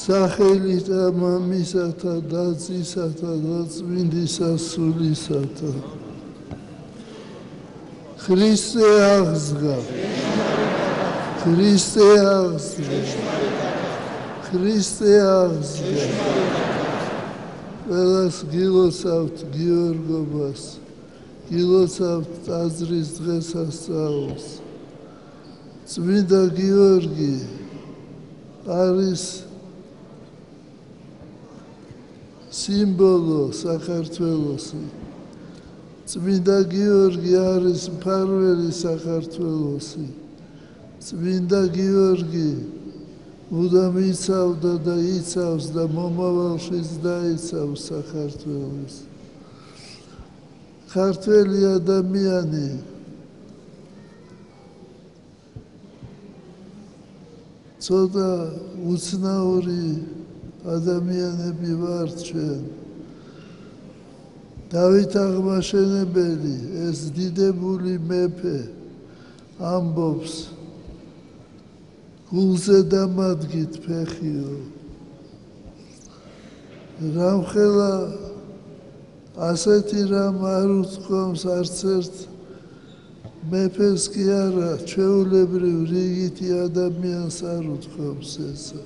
სახელითა მამისათა და ძისათა და წმინდისა სულისათა. Χριστέ აღსდგა. Χριστέ აღსდგა. Χριστέ აღსდგა. ყველას გილოცავთ გიორგობას, გილოცავთ ტაძრის დღესასწაულს. წმინდა გიორგი არის სიმბოლო საქართველოსი. წმინდა გიორგი არის მფარველი საქართველოსი. წმინდა გიორგი მუდამ იცავდა და იცავს და მომავალშიც დაიცავს საქართველოს. ქართველი ადამიანი ცოტა უცნაური ადამიანები ვართ ჩვენ. დავით აღმაშენებელი ეს დიდებული მეფე ამბობს გულზე დამადგით ფეხიო. რამხელა ასეთი რამ არ უთქვამს არც ერთ მეფეს კი არა, ჩვეულებრივ რიგითი ადამიანს არ უთქვამს ესა.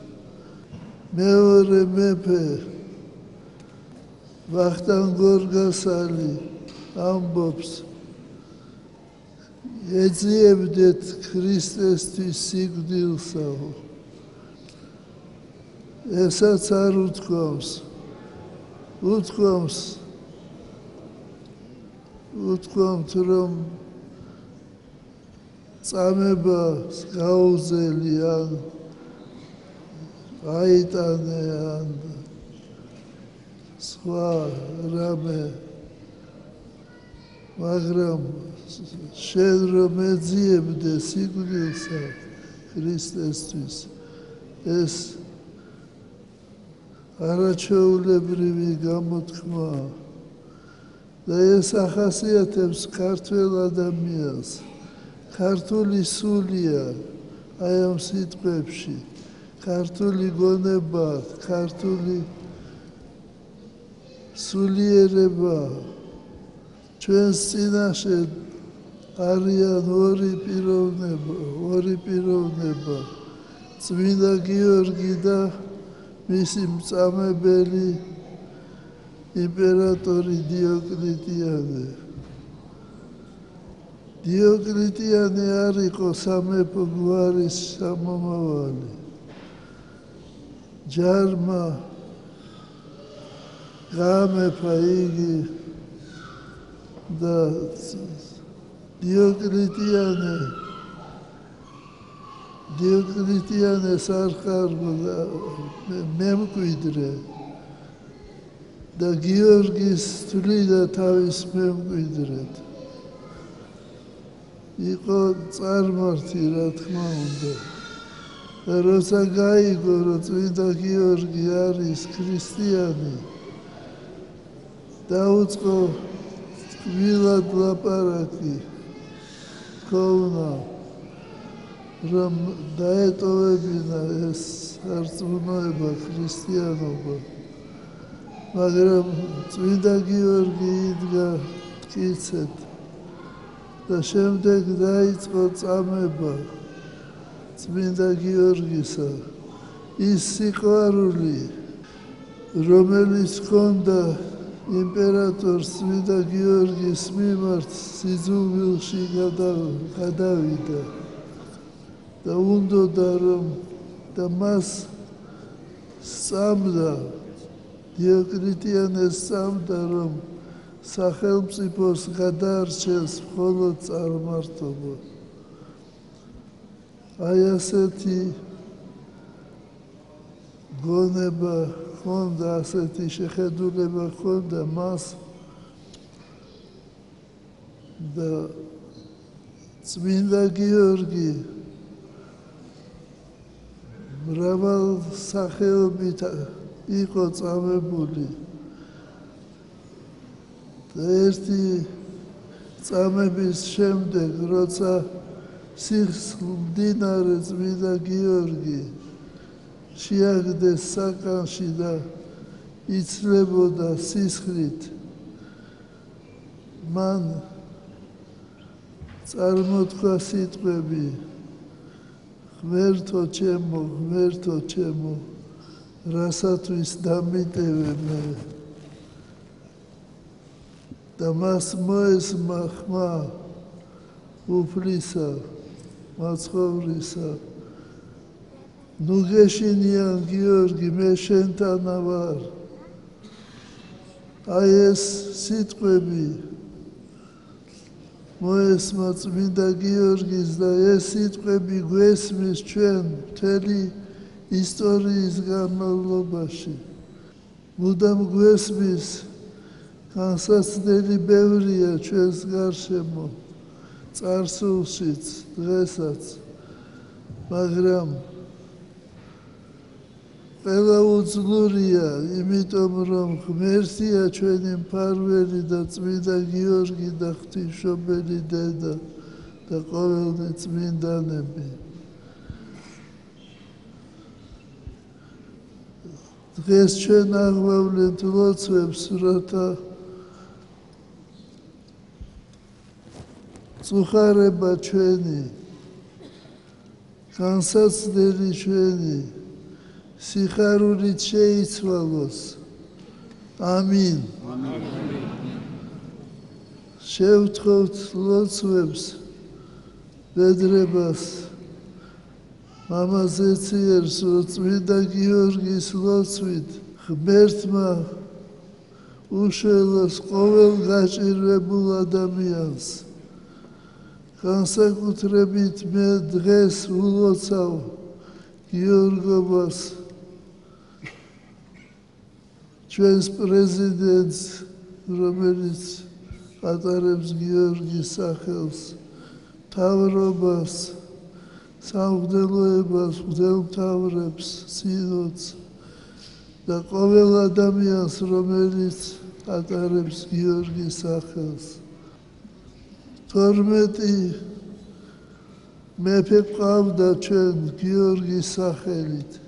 მეორე მეფე ვახტანგ გორგასალი ამბობს ეძიებდეთ ქრისტესთვის სიკვდილსაო. ესაც არ უთქვამს. უთქვამთ რომ წამებას გაუზელი ან აიტანე ან სხვა რამე, მაგრამ შენ რომ ეძიებდე სიკვდილსა ქრისტესთვის, ეს არაჩვეულებრივი გამოთქმაა და ეს ახასიათებს ქართველ ადამიანს. ქართული სულია აი ამ სიტყვებში, ქართული გონება, ქართული სულიერება. ჩვენს წინაშე არიან ორი პიროვნება, წმინდა გიორგი და მისი მწამებელი იმპერატორი დიოკლეტიანე. დიოკლეტიანე არ იყო სამეფო გვარის შთამომავალი. ჯარმა გაამეფა იგი და დიოკლეტიანეს არ ხარგო მემკვიდრე და გიორგის თვლიდა თავის მემკვიდრედ. იყო წარმართი, რა თქმა უნდა. და როცა გაიგო, რომ წმინდა გიორგი არის ქრისტიანი, დაუწყო თკბილად ლაპარაკი თქონა, რომ დაეტოვებინა ეს სარწმუნოება, ქრისტიანობა. მაგრამ წმინდა გიორგი იდგა მტკიცედ და შემდეგ დაიწყო წამება წმინდა გიორგისა. ის სიყვარული, რომელიც ჰქონდა იმპერატორს წმინდა გიორგის მიმართ, სიძულვილში გადავიდა და უნდოდა რომ და მას სწამდა, დიოკლეტიანეს სწამდა, რომ სახელმწიფოს გადაარჩენს მხოლოდ წარმართობა. აი ასეთი გონება ჰქონდა, ასეთი შეხედულება ჰქონდა მას და წმინდა გიორგი მრავალ სახეობით იყო წამებული და ერთი წამების შემდეგ, როცა სისხლდინარე წმინდა გიორგი შეაგდეს საკანში და იცლებოდა სისხლით. მან წარმოთქვა სიტყვები ღმერთო ჩემო რასათვის დამიტევე მე და მას მოესმა ხმა უფლისა მაცხოვრისა ნუ გეშინიან გიორგი მე შენთანა ვარ აი ეს სიტყვები მოესმა წმინდა გიორგის და ეს სიტყვები გვესმის ჩვენ მთელი ისტორიის განმავლობაში მუდამ გვესმის განსაცდელი ბევრია ჩვენს გარშემო წარსულშიც დღესაც მაგრამ ყველა უძლურია იმიტომ რომ ღმერთია ჩვენი მფარველი და წმინდა გიორგი და ღვთისმშობელი დედა და ყოველნი წმინდანები დღეს ჩვენ აღვავლენთ ლოცვებს რათა წუხარება ჩვენი განსაცდელი ჩვენი სიხარულით შეიცვალოს ამინ შევთხოვთ ლოცვებს ბედრებას მამაზეციერს წმინდა გიორგის ლოცვით ღმერთმა უშველოს ყოველ გაჭირვებულ ადამიანს განსაკუთრებით მე დღეს ულოცავ გიორგობას ჩვენს პრეზიდენტს რომელიც ატარებს გიორგის სახელს მთავრობას სამღვდელოებას მღვდელმთავრებს სინოდს და ყოველ ადამიანს რომელიც ატარებს გიორგის სახელს 12 მეფე ყავდა ჩვენ გიორგის სახელით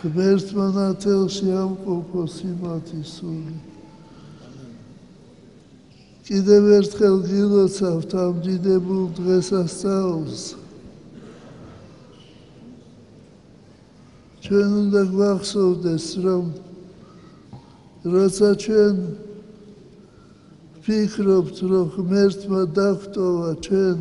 ღმერთმა ნათელში ამყოფოს იმათი სული კიდევ ერთხელ გილოცავთ ამ დიდებულ დღესასწაულს ჩვენ უნდა გვახსოვდეს რომ როცა ჩვენ ვფიქრობთ რომ ღმერთმა დაგვტოვა ჩვენ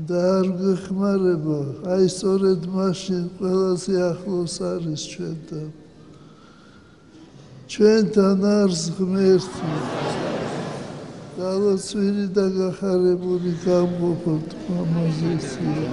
და არ გვეხმარება აი სწორედ მაშინ ყველაზე ახლოს არის ჩვენთან არის ღმერთი გალოცვილი და გახარებული გამყოფოთ მამაზეცია